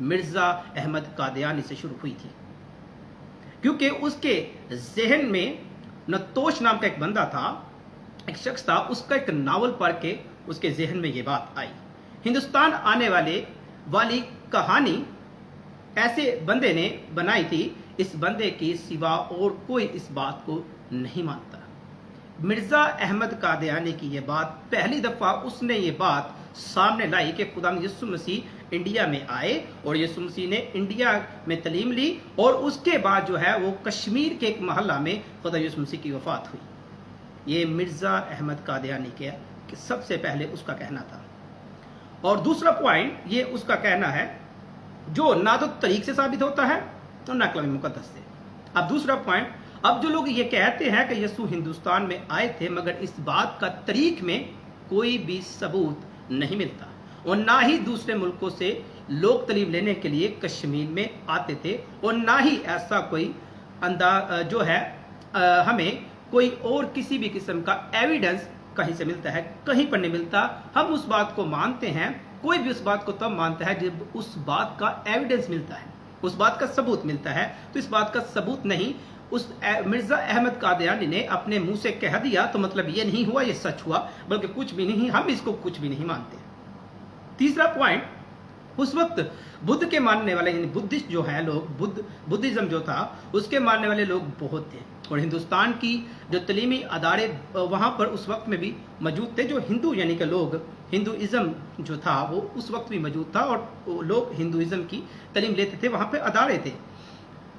مرزا احمد قادیانی سے شروع ہوئی تھی، کیونکہ اس کے ذہن میں نتوش نام کا ایک بندہ تھا، ایک شخص تھا، اس کا ایک ناول پڑھ کے اس کے ذہن میں یہ بات آئی۔ ہندوستان آنے والی کہانی ایسے بندے نے بنائی تھی، اس بندے کی سوا اور کوئی اس بات کو نہیں مانتا۔ مرزا احمد قادیانی کی یہ بات پہلی دفعہ اس نے یہ بات سامنے لائی کہ خدا یسوع مسیح انڈیا میں آئے اور یسوع مسیح نے انڈیا میں تعلیم لی، اور اس کے بعد جو ہے وہ کشمیر کے ایک محلہ میں خدا یسوع مسیح کی وفات ہوئی۔ یہ مرزا احمد قادیانی کے سب سے پہلے اس کا کہنا تھا۔ اور دوسرا پوائنٹ یہ اس کا کہنا ہے جو نہ تو طریق سے ثابت ہوتا ہے اور نہ کلام مقدس سے۔ اب دوسرا پوائنٹ، اب جو لوگ یہ کہتے ہیں کہ یسوع ہندوستان میں آئے تھے، مگر اس بات کا طریق میں کوئی بھی ثبوت نہیں ملتا، اور نہ ہی دوسرے ملکوں سے لوگ تعلیم لینے کے لیے کشمیر میں آتے تھے، اور نہ ہی ایسا کوئی جو ہے ہمیں کوئی اور کسی بھی قسم کا ایویڈنس کہیں سے ملتا ہے، کہیں پر نہیں ملتا۔ ہم اس بات کو مانتے ہیں، کوئی بھی اس بات کو تب مانتا ہے جب اس بات کا ایویڈنس ملتا ہے، اس بات کا ثبوت ملتا ہے۔ تو اس بات کا ثبوت نہیں، اس مرزا احمد قادیانی نے اپنے منہ سے کہہ دیا تو مطلب یہ نہیں ہوا، یہ سچ ہوا، بلکہ کچھ بھی نہیں، ہم اس کو کچھ بھی نہیں مانتے۔ تیسرا پوائنٹ، اس وقت بدھ کے ماننے والے یعنی بدھسٹ جو ہے لوگ، بدھزم جو تھا اس کے ماننے والے لوگ بہت تھے، اور ہندوستان کی جو تعلیمی ادارے وہاں پر اس وقت میں بھی موجود تھے، جو ہندو یعنی کہ لوگ ہندوازم جو تھا وہ اس وقت بھی موجود تھا، اور لوگ ہندوازم کی تعلیم لیتے تھے، وہاں پہ ادارے تھے۔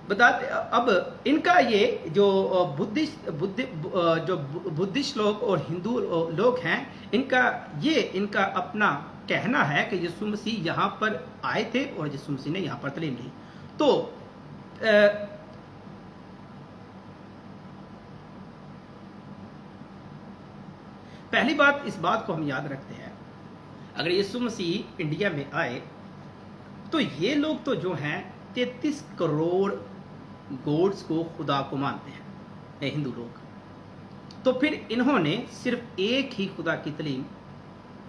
اب ان کا یہ جو بدھسٹ لوگ اور ہندو لوگ ہیں، ان کا اپنا کہنا ہے کہ یسوع مسیح یہاں پر آئے تھے اور یسوع مسیح نے یہاں پر تعلیم لی۔ تو پہلی بات اس بات کو ہم یاد رکھتے ہیں، اگر یسوع مسیح انڈیا میں آئے تو یہ لوگ تو جو ہیں 33 کروڑ گوڈز کو خدا کو مانتے ہیں، اے ہندو لوگ، تو پھر انہوں نے صرف ایک ہی خدا کی تعلیم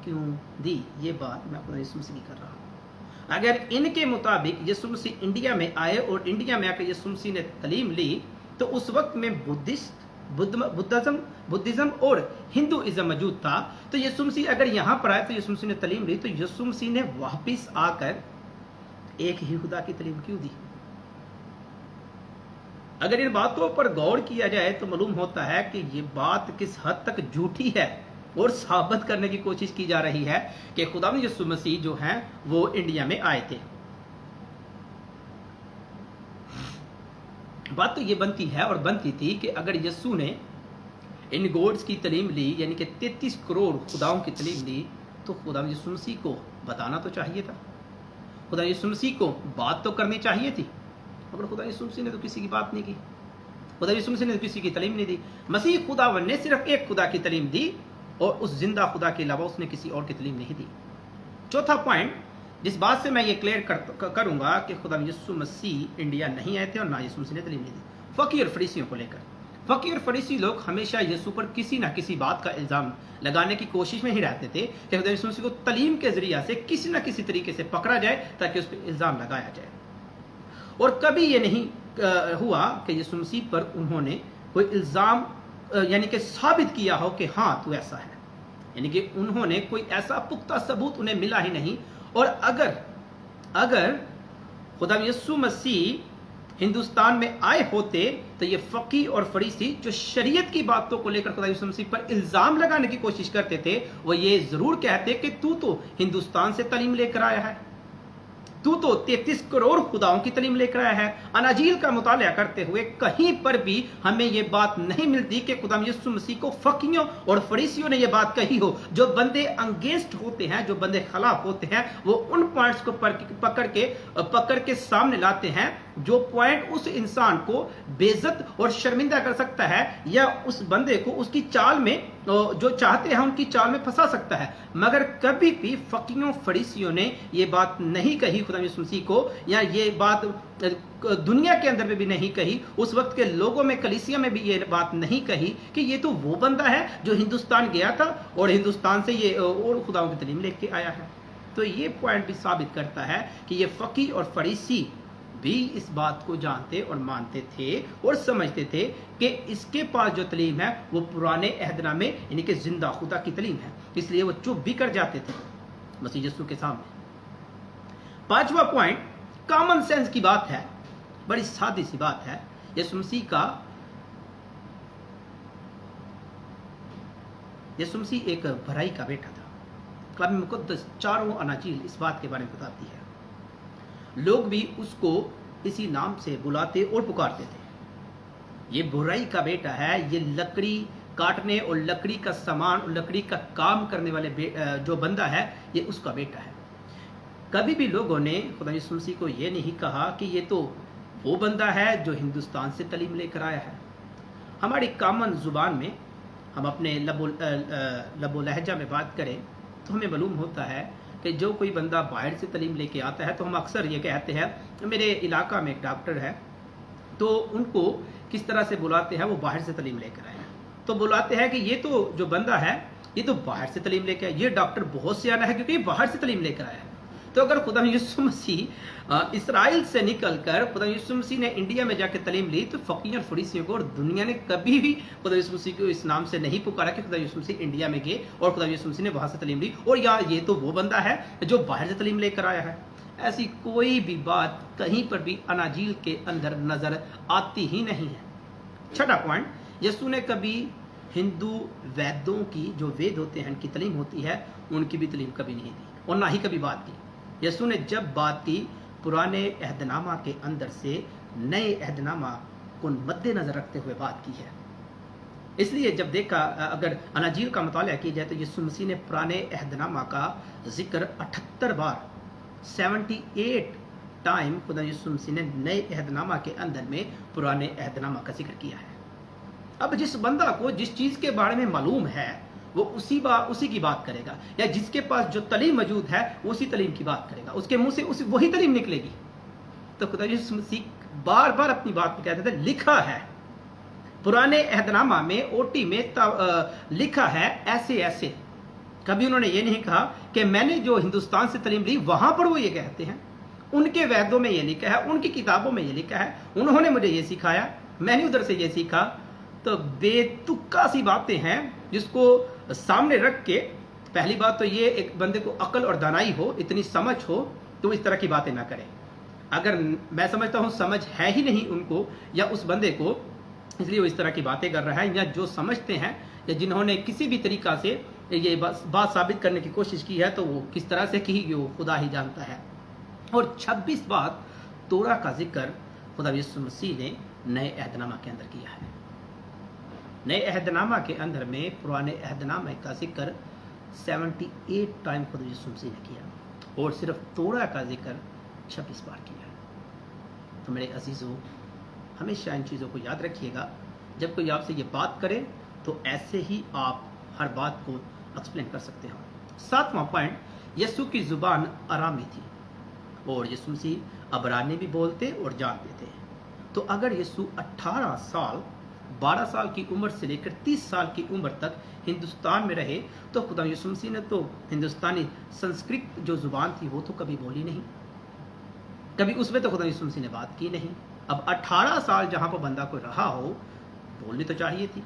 کیوں دی؟ یہ بات میں خدا یسوع مسیح کی کر رہا ہوں۔ اگر ان کے مطابق یسوع مسیح انڈیا میں آئے اور انڈیا میں آ کے یسوع مسیح نے تعلیم لی، تو اس وقت میں بدھزم اور ہندوازم موجود تھا، تو یسوع مسیح اگر یہاں پر آئے تو یسوع مسیح نے تعلیم لی، تو یسوع مسیح نے واپس آ کر ایک ہی خدا کی تعلیم کیوں دی؟ اگر ان باتوں پر غور کیا جائے تو معلوم ہوتا ہے کہ یہ بات کس حد تک جھوٹی ہے، اور ثابت کرنے کی کوشش کی جا رہی ہے کہ خدا یسوع مسیح جو ہیں وہ انڈیا میں آئے تھے۔ بات تو یہ بنتی ہے اور بنتی تھی کہ اگر یسوع نے ان گوڈز کی تعلیم لی، یعنی کہ 33 کروڑ خداؤں کی تعلیم لی، تو خدا یسوع مسیح کو بتانا تو چاہیے تھا، خدا یسوع مسیح کو بات تو کرنی چاہیے تھی، مگر خدا یسوع مسیح نے تو کسی کی بات نہیں کی، خدا یسوع مسیح نے تو کسی کی تعلیم نہیں دی۔ مسیح خداوند نے صرف ایک خدا کی تعلیم دی، اور اس زندہ خدا کے علاوہ اس نے کسی اور کی تعلیم نہیں دی۔ چوتھا پوائنٹ جس بات سے میں یہ کلیئر کروں گا کہ خدا یسوع مسیح انڈیا نہیں آئے تھے اور نہ یسوع مسیح نے تعلیم نہیں دی، فقی اور فریسیوں کو لے کر۔ فقی اور فریسی لوگ ہمیشہ یسوع پر کسی نہ کسی بات کا الزام لگانے کی کوشش میں ہی رہتے تھے کہ خدا یسوع مسیح کو تعلیم کے ذریعہ سے کسی نہ کسی طریقے سے پکڑا جائے تاکہ اس پہ الزام لگایا جائے، اور کبھی یہ نہیں ہوا کہ یسوع مسیح پر انہوں نے کوئی الزام یعنی کہ ثابت کیا ہو کہ ہاں تو ایسا ہے، یعنی کہ انہوں نے کوئی ایسا پختہ ثبوت انہیں ملا ہی نہیں۔ اور اگر خدا یسوع مسیح ہندوستان میں آئے ہوتے تو یہ فقی اور فریسی جو شریعت کی باتوں کو لے کر خدا یسوع مسیح پر الزام لگانے کی کوشش کرتے تھے، وہ یہ ضرور کہتے کہ تو ہندوستان سے تعلیم لے کر آیا ہے، تو 33 کروڑ خداؤں کی تعلیم لے کر آیا ہے۔ اناجیل کا مطالعہ کرتے ہوئے کہیں پر بھی ہمیں یہ بات نہیں ملتی کہ خدا یسوع مسیح کو فقیوں اور فریسیوں نے یہ بات کہی ہو۔ جو بندے انگیسٹ ہوتے ہیں، جو بندے خلاف ہوتے ہیں، وہ ان پوائنٹس کو پکڑ کے سامنے لاتے ہیں جو پوائنٹ اس انسان کو بے عزت اور شرمندہ کر سکتا ہے، یا اس بندے کو اس کی چال میں جو چاہتے ہیں ان کی چال میں پھنسا سکتا ہے۔ مگر کبھی بھی فقیوں فریسیوں نے یہ بات نہیں کہی خدا یسوع مسیح کو، یا یہ بات دنیا کے اندر میں بھی نہیں کہی، اس وقت کے لوگوں میں کلیسیا میں بھی یہ بات نہیں کہی کہ یہ تو وہ بندہ ہے جو ہندوستان گیا تھا اور ہندوستان سے یہ اور خداؤں کی تعلیم لے کے آیا ہے۔ تو یہ پوائنٹ بھی ثابت کرتا ہے کہ یہ فقی اور فریسی بھی اس بات کو جانتے اور مانتے تھے اور سمجھتے تھے کہ اس کے پاس جو تعلیم ہے وہ پرانے عہد نامے یعنی کہ زندہ خدا کی تعلیم ہے، اس لیے وہ چپ بھی کر جاتے تھے مسیح یسوع کے سامنے۔ پانچواں پوائنٹ کامن سینس کی بات ہے، بڑی سادی سی بات ہے۔ یسوع مسیح ایک بھرائی کا بیٹا تھا۔ کلام مقدس چاروں اناجیل اس بات کے بارے میں بتاتی ہے، لوگ بھی اس کو اسی نام سے بلاتے اور پکارتے تھے۔ یہ برائی کا بیٹا ہے، یہ لکڑی کاٹنے اور لکڑی کا سامان اور لکڑی کا کام کرنے والے جو بندہ ہے یہ اس کا بیٹا ہے۔ کبھی بھی لوگوں نے خدا یسوع مسیح کو یہ نہیں کہا کہ یہ تو وہ بندہ ہے جو ہندوستان سے تعلیم لے کر آیا ہے۔ ہماری کامن زبان میں ہم اپنے لب و لہجہ میں بات کریں تو ہمیں معلوم ہوتا ہے کہ جو کوئی بندہ باہر سے تعلیم لے کے آتا ہے تو ہم اکثر یہ کہتے ہیں، میرے علاقہ میں ایک ڈاکٹر ہے تو ان کو کس طرح سے بلاتے ہیں، وہ باہر سے تعلیم لے کر آئے ہیں تو بلاتے ہیں کہ یہ تو جو بندہ ہے یہ تو باہر سے تعلیم لے کے آیا، یہ ڈاکٹر بہت سیانا ہے کیونکہ یہ باہر سے تعلیم لے کر آیا ہے۔ تو اگر خدا یسوع مسیح اسرائیل سے نکل کر خدا یسوع مسیح نے انڈیا میں جا کے تعلیم لی تو فقیوں اور فریسیوں کو اور دنیا نے کبھی بھی خدا یسوع مسیح کو اس نام سے نہیں پکارا کہ خدا یسوع مسیح انڈیا میں گئے اور خدا یسوع مسیح نے وہاں سے تعلیم لی اور یا یہ تو وہ بندہ ہے جو باہر سے تعلیم لے کر آیا ہے۔ ایسی کوئی بھی بات کہیں پر بھی اناجیل کے اندر نظر آتی ہی نہیں ہے۔ چھٹا پوائنٹ، یسوع نے کبھی ہندو ویدوں کی جو وید ہوتے ہیں ان کی تعلیم ہوتی ہے ان کی بھی تعلیم کبھی نہیں دی اور نہ ہی کبھی بات کی۔ یسوع نے جب بات کی پرانے عہد نامہ کے اندر سے نئے عہد نامہ کو مد نظر رکھتے ہوئے بات کی ہے۔ اس لیے جب دیکھا اگر اناجیل کا مطالعہ کیا جائے تو یسوع مسیح نے پرانے عہد نامہ کا ذکر 78 بار 78 ٹائم خدا یسوع مسیح نے نئے عہد نامہ کے اندر میں پرانے عہد نامہ کا ذکر کیا ہے۔ اب جس بندہ کو جس چیز کے بارے میں معلوم ہے وہ اسی کی بات کرے گا، یا جس کے پاس جو تعلیم موجود ہے وہ اسی تعلیم کی بات کرے گا، اس کے منہ سے وہی تعلیم نکلے گی۔ تو خدا یسوع مسیح بار بار اپنی بات میں کہتے تھے لکھا ہے پرانے عہد نامہ میں اوٹی میں لکھا ہے ایسے ایسے۔ کبھی انہوں نے یہ نہیں کہا کہ میں نے جو ہندوستان سے تعلیم لی وہاں پر وہ یہ کہتے ہیں، ان کے ویدوں میں یہ لکھا ہے، ان کی کتابوں میں یہ لکھا ہے، انہوں نے مجھے یہ سکھایا، میں نے ادھر سے یہ سیکھا۔ تو بے تکا سی باتیں ہیں جس کو سامنے رکھ کے، پہلی بات تو یہ ایک بندے کو عقل اور دانائی ہو، اتنی سمجھ ہو تو اس طرح کی باتیں نہ کرے۔ اگر میں سمجھتا ہوں سمجھ ہے ہی نہیں ان کو یا اس بندے کو، اس لیے وہ اس طرح کی باتیں کر رہا ہے، یا جو سمجھتے ہیں یا جنہوں نے کسی بھی طریقہ سے یہ بات ثابت کرنے کی کوشش کی ہے تو وہ کس طرح سے کی وہ خدا ہی جانتا ہے۔ اور 26 بار تورا کا ذکر خدا یسوع مسیح نے نئے عہد نامہ کے اندر کیا ہے۔ نئے عہد نامہ کے اندر میں پرانے عہد نامہ کا ذکر 78 ٹائم خدا یسوع مسیح نے کیا اور صرف تورا کا ذکر 26 بار کیا ہے۔ تو میرے عزیزوں، ہمیشہ ان چیزوں کو یاد رکھیے گا، جب کوئی آپ سے یہ بات کرے تو ایسے ہی آپ ہر بات کو ایکسپلین کر سکتے ہو۔ 7واں پوائنٹ، یسوع کی زبان آرامی تھی اور یسوع مسیح عبرانی بھی بولتے اور جانتے تھے۔ تو اگر یسوع 18 سال 12 سال کی عمر سے لے کر 30 سال کی عمر تک ہندوستان میں رہے تو خدا یسوع مسیح نے تو ہندوستانی سنسکرت جو زبان تھی وہ تو کبھی بولی نہیں، کبھی اس میں تو خدا یسوع مسیح نے بات کی نہیں۔ اب 18 سال جہاں پر بندہ کوئی رہا ہو بولنی تو چاہیے تھی،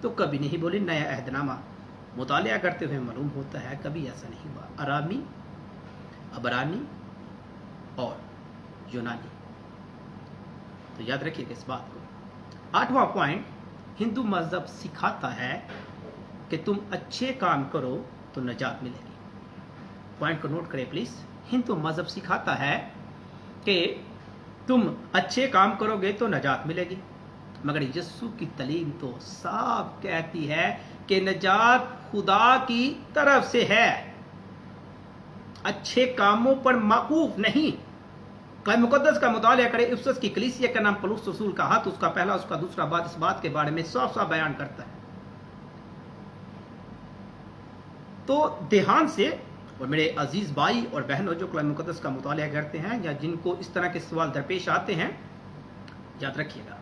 تو کبھی نہیں بولی۔ نیا عہد نامہ مطالعہ کرتے ہوئے معلوم ہوتا ہے کبھی ایسا نہیں ہوا۔ آرامی، عبرانی اور یونانی، تو یاد رکھیے کہ اس بات کو۔ 8واں پوائنٹ، ہندو مذہب سکھاتا ہے کہ تم اچھے کام کرو تو نجات ملے گی۔ پوائنٹ کو نوٹ کریں پلیز۔ ہندو مذہب سکھاتا ہے کہ تم اچھے کام کرو گے تو نجات ملے گی، مگر یسوع کی تعلیم تو صاف کہتی ہے کہ نجات خدا کی طرف سے ہے، اچھے کاموں پر موقوف نہیں۔ کلام مقدس کا مطالعہ کرے، افسس کی کلیسیا کا نام پولس رسول کا ہاتھ، اس کا پہلا اس کا دوسرا بات اس بات کے بارے میں صاف صاف بیان کرتا ہے۔ تو دھیان سے، اور میرے عزیز بھائی اور بہنوں جو کلام مقدس کا مطالعہ کرتے ہیں یا جن کو اس طرح کے سوال درپیش آتے ہیں، یاد رکھیے گا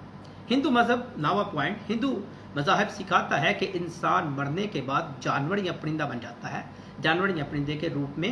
ہندو مذہب 9واں پوائنٹ، ہندو مذاہب سکھاتا ہے کہ انسان مرنے کے بعد جانور یا پرندہ بن جاتا ہے، جانور یا پرندے کے روپ میں،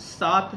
7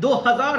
2000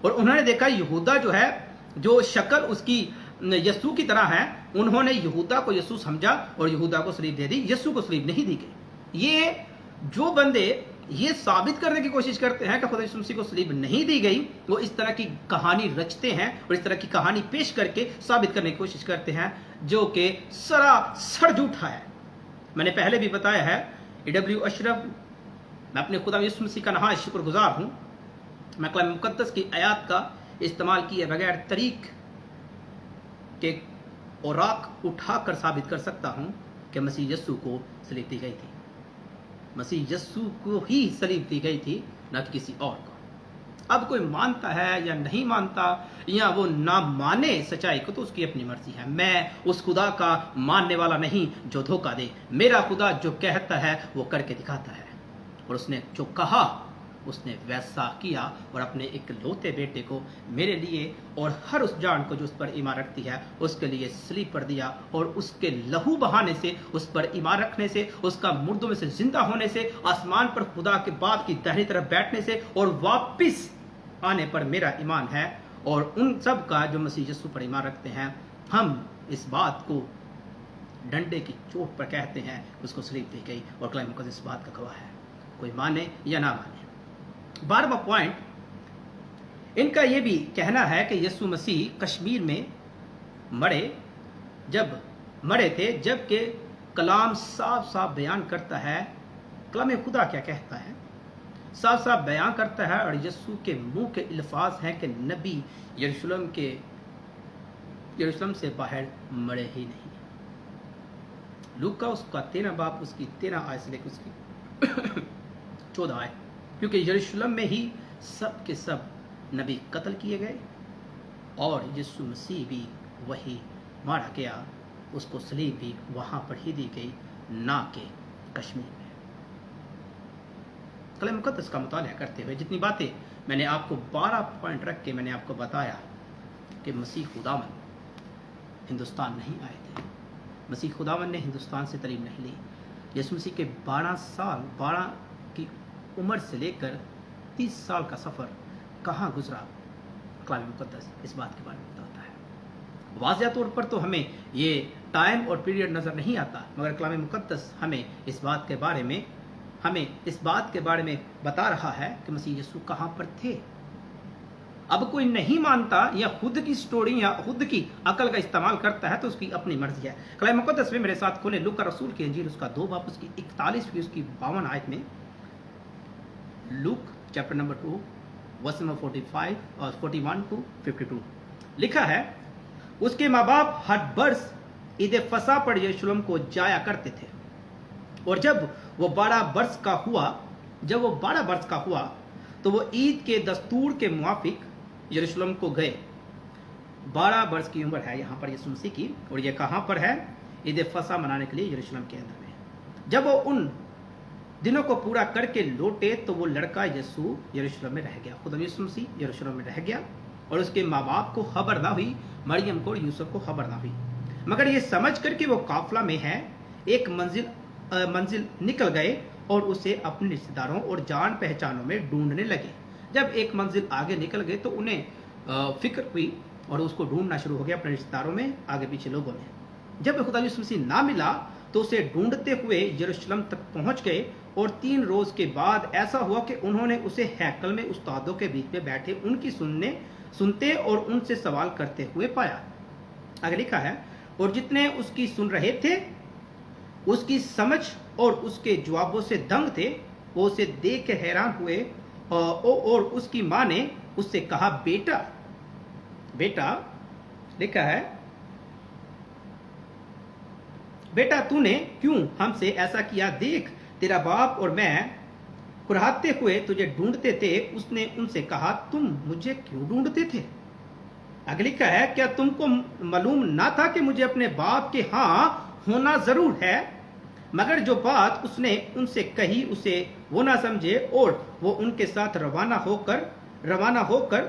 اور انہوں نے دیکھا یہودا جو ہے جو شکل اس کی یسوع کی طرح ہے، انہوں نے یہودا کو یسوع سمجھا اور یہودا کو صلیب دے دی، یسوع کو صلیب نہیں دی گئی۔ یہ جو بندے یہ ثابت کرنے کی کوشش کرتے ہیں کہ خدا یسوع مسیح کو صلیب نہیں دی گئی، وہ اس طرح کی کہانی رچتے ہیں اور اس طرح کی کہانی پیش کر کے ثابت کرنے کی کوشش کرتے ہیں، جو کہ سراسر جھوٹا ہے۔ میں نے پہلے بھی بتایا ہے، اے اشرف، میں اپنے خدا یسوع مسیح کا نہایت شکر گزار ہوں، میں کلام مقدس کی آیات کا استعمال کیے بغیر طریق کے اوراق اٹھا کر ثابت کر سکتا ہوں کہ مسیح یسوع کو صلیب دی گئی تھی، مسیح یسوع کو ہی صلیب دی گئی تھی، نہ کہ کسی اور کو۔ اب کوئی مانتا ہے یا نہیں مانتا یا وہ نہ مانے سچائی کو، تو اس کی اپنی مرضی ہے۔ میں اس خدا کا ماننے والا نہیں جو دھوکہ دے، میرا خدا جو کہتا ہے وہ کر کے دکھاتا ہے، اور اس نے جو کہا اس نے ویسا کیا، اور اپنے ایک لوتے بیٹے کو میرے لیے اور ہر اس جان کو جو اس پر ایمان رکھتی ہے اس کے لیے صلیب پر دیا، اور اس کے لہو بہانے سے، اس پر ایمان رکھنے سے، اس کا مردوں میں سے زندہ ہونے سے، آسمان پر خدا کے بعد کی داہنی طرف بیٹھنے سے، اور واپس آنے پر میرا ایمان ہے، اور ان سب کا جو مسیح یسوع پر ایمان رکھتے ہیں۔ ہم اس بات کو ڈنڈے کی چوٹ پر کہتے ہیں، اس کو صلیب دی گئی، اور کلام مقدس اس بات کا گواہ ہے، کوئی مانے یا نہ مانے۔ 12واں پوائنٹ ان کا یہ بھی کہنا ہے کہ یسوع مسیح کشمیر میں مرے تھے، جبکہ کلام صاف صاف بیان کرتا ہے، کلام خدا کیا کہتا ہے، صاف صاف بیان کرتا ہے، اور یسوع کے منہ کے الفاظ ہیں کہ نبی یروشلم سے باہر مرے ہی نہیں۔ لوکا اس کا 13 باب اس کی 13 آیت سے لے کے اس کی 14 آیت، کیونکہ یروشلم میں ہی سب کے سب نبی قتل کیے گئے، اور یسوع مسیح بھی وہی مارا گیا، اس کو صلیب بھی وہاں پر ہی دی گئی، نہ کہ کشمیر میں۔ کلام مقدس کا مطالعہ کرتے ہوئے جتنی باتیں میں نے آپ کو 12 پوائنٹ رکھ کے میں نے آپ کو بتایا کہ مسیح خداوند ہندوستان نہیں آئے تھے، مسیح خداوند نے ہندوستان سے تعلیم نہیں لی۔ یسوع مسیح کے 12 کی عمر سے لے کر 30 سال کا سفر کہاں گزرا، کلام مقدس اس بات کے بارے میں بتاتا ہے۔ واضح طور پر تو ہمیں یہ ٹائم اور پیریڈ نظر نہیں آتا، مگر کلام مقدس ہمیں اس بات کے بارے میں بتا رہا ہے کہ مسیح یسوع کہاں پر تھے۔ اب کوئی نہیں مانتا یا خود کی سٹوری یا خود کی عقل کا استعمال کرتا ہے تو اس کی اپنی مرضی ہے۔ کلام مقدس میں میرے ساتھ کھولیں لوکا رسول کی انجیل، اس کا 2 باب اس کی 41 اس کی 52 آیت میں، لوک چیپٹر نمبر 2 ورس نمبر 45 اور 41 to 52 لکھا ہے، اس کے ماں باپ ہر برس عید فصح پر یروشلم کو جایا کرتے تھے، اور جب وہ 12 برس کا ہوا تو وہ عید کے دستور کے موافق یروشلم کو گئے۔ 12 برس کی عمر ہے یہاں پر یسوع مسیح کی، اور یہ کہاں پر ہے؟ عید فصح منانے کے لیے یروشلم کے اندر میں۔ جب وہ ان دنوں کو پورا کر کے لوٹے تو وہ لڑکا یسوع یروشلم میں رہ گیا، خدا یسوع مسیح یروشلم میں رہ گیا، اور اس کے ماں باپ کو خبر نہ ہوئی، مریم کو اور یوسف کو خبر نہ ہوئی، مگر یہ سمجھ کر کہ وہ قافلہ میں ہے، ایک منزل نکل گئے اور اسے اپنے رشتہ داروں اور جان پہچانوں میں ڈھونڈنے لگے۔ جب ایک منزل آگے نکل گئے تو انہیں فکر ہوئی اور اس کو ڈھونڈنا شروع ہو گیا اپنے رشتہ داروں میں، آگے پیچھے لوگوں میں۔ جب خدا یسوع مسیح نہ ملا تو اسے ڈھونڈتے ہوئے یروشلم تک پہنچ گئے، اور 3 روز کے بعد ایسا ہوا کہ انہوں نے اسے ہیکل میں استادوں کے بیچ میں بیٹھے ان کی سنتے اور ان سے سوال کرتے ہوئے پایا۔ آگے لکھا ہے، اور جتنے اس کی سن رہے تھے، اس کی سمجھ اور اس کے جوابوں سے دنگ تھے، وہ اسے دیکھ کے حیران ہوئے، اور اس کی ماں نے اس سے کہا، بیٹا لکھا ہے، بیٹا تو نے کیوں ہم سے ایسا کیا؟ دیکھ تیرا باپ اور میں کراہتے ہوئے تجھے ڈھونڈتے تھے۔ اس نے ان سے کہا، تم مجھے کیوں ڈھونڈتے تھے؟ آگے لکھا ہے، کیا تم کو معلوم نہ تھا کہ مجھے اپنے باپ کے ہاں ہونا ضرور ہے؟ مگر جو بات اس نے ان سے کہی اسے وہ نہ سمجھے، اور وہ ان کے ساتھ روانہ ہو کر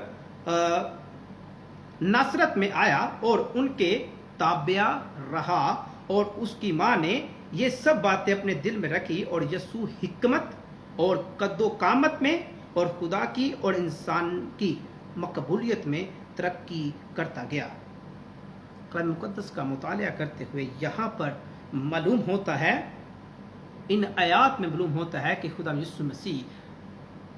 ناصرت میں آیا اور ان کے تابع رہا، اور اس کی ماں نے یہ سب باتیں اپنے دل میں رکھی، اور یسوع حکمت اور قد و قامت میں اور خدا کی اور انسان کی مقبولیت میں ترقی کرتا گیا۔ کلام مقدس کا مطالعہ کرتے ہوئے یہاں پر معلوم ہوتا ہے، ان آیات میں معلوم ہوتا ہے کہ خدا یسوع مسیح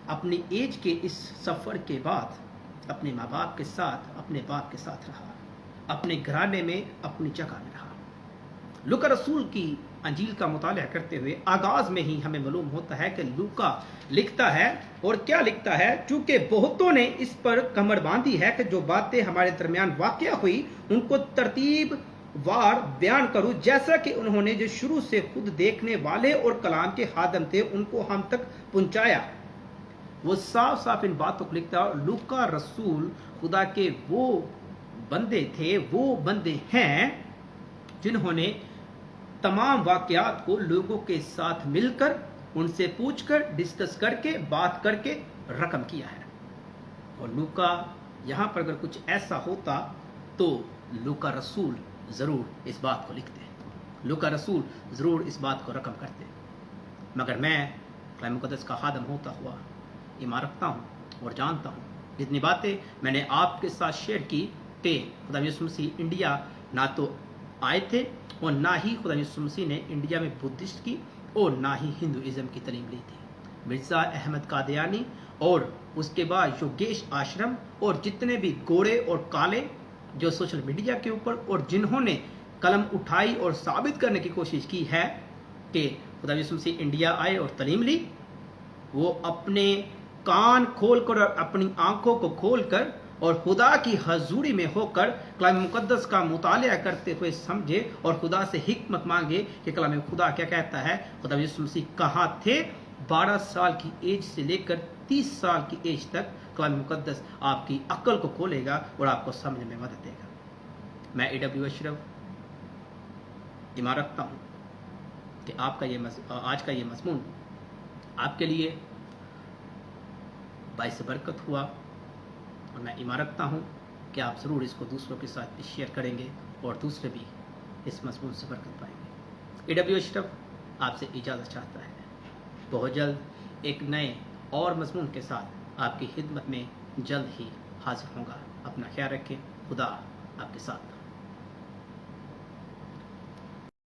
اپنی ایج کے اس سفر کے بعد اپنے ماں باپ کے ساتھ، اپنے باپ کے ساتھ رہا، اپنے گھرانے میں اپنی جگہ میں رہا۔ لوکا رسول کی انجیل کا مطالعہ کرتے ہوئے آغاز میں ہی ہمیں معلوم ہوتا ہے کہ لوکا لکھتا ہے، اور کیا لکھتا ہے؟ چونکہ بہتوں نے اس پر کمر باندھی ہے کہ جو باتیں ہمارے درمیان واقع ہوئی ان کو ترتیب وار بیان کروں، جیسا کہ انہوں نے جو شروع سے خود دیکھنے والے اور کلام کے خادم تھے ان کو ہم تک پہنچایا۔ وہ صاف صاف ان باتوں کو لکھتا ہے، اور لوکا رسول خدا کے وہ بندے تھے، وہ بندے ہیں جنہوں نے تمام واقعات کو لوگوں کے ساتھ مل کر، ان سے پوچھ کر، ڈسکس کر کے، بات کر کے رقم کیا ہے۔ اور لوکا یہاں پر اگر کچھ ایسا ہوتا تو لوکا رسول ضرور اس بات کو لکھتے، لوکا رسول ضرور اس بات کو رقم کرتے۔ مگر میں کلام مقدس کا خادم ہوتا ہوا ایمان رکھتا ہوں اور جانتا ہوں جتنی باتیں میں نے آپ کے ساتھ شیئر کی کہ خدا یسوع مسیح انڈیا نہ تو آئے تھے، اور نہ ہی خدا یسوع مسیح نے انڈیا میں بدھسٹ کی اور نہ ہی ہندوازم کی تعلیم لی تھی۔ مرزا احمد قادیانی اور اس کے بعد یوگیش آشرم اور جتنے بھی گورے اور کالے جو سوشل میڈیا کے اوپر اور جنہوں نے قلم اٹھائی اور ثابت کرنے کی کوشش کی ہے کہ خدا یسوع مسیح انڈیا آئے اور تعلیم لی، وہ اپنے کان کھول کر اور اپنی آنکھوں کو کھول کر اور خدا کی حضوری میں ہو کر کلام مقدس کا مطالعہ کرتے ہوئے سمجھے اور خدا سے حکمت مانگے کہ کلام خدا کیا کہتا ہے۔ خدا یسوع مسیح کہاں تھے؟ 12 سال کی ایج سے لے کر 30 سال کی ایج تک کلام مقدس آپ کی عقل کو کھولے گا اور آپ کو سمجھنے میں مدد دے گا۔ میں A.W. اشرف ایمان رکھتا ہوں کہ آپ کا آج کا یہ مضمون آپ کے لیے باعث برکت ہوا، اور میں ایمان رکھتا ہوں کہ آپ ضرور اس کو دوسروں کے ساتھ بھی شیئر کریں گے اور دوسرے بھی اس مضمون سے برکت پائیں گے۔ A.W. اشرف آپ سے اجازت چاہتا ہے، بہت جلد ایک نئے اور مضمون کے ساتھ آپ کی خدمت میں جلد ہی حاضر ہوں گا۔ اپنا خیال رکھیں، خدا آپ کے ساتھ۔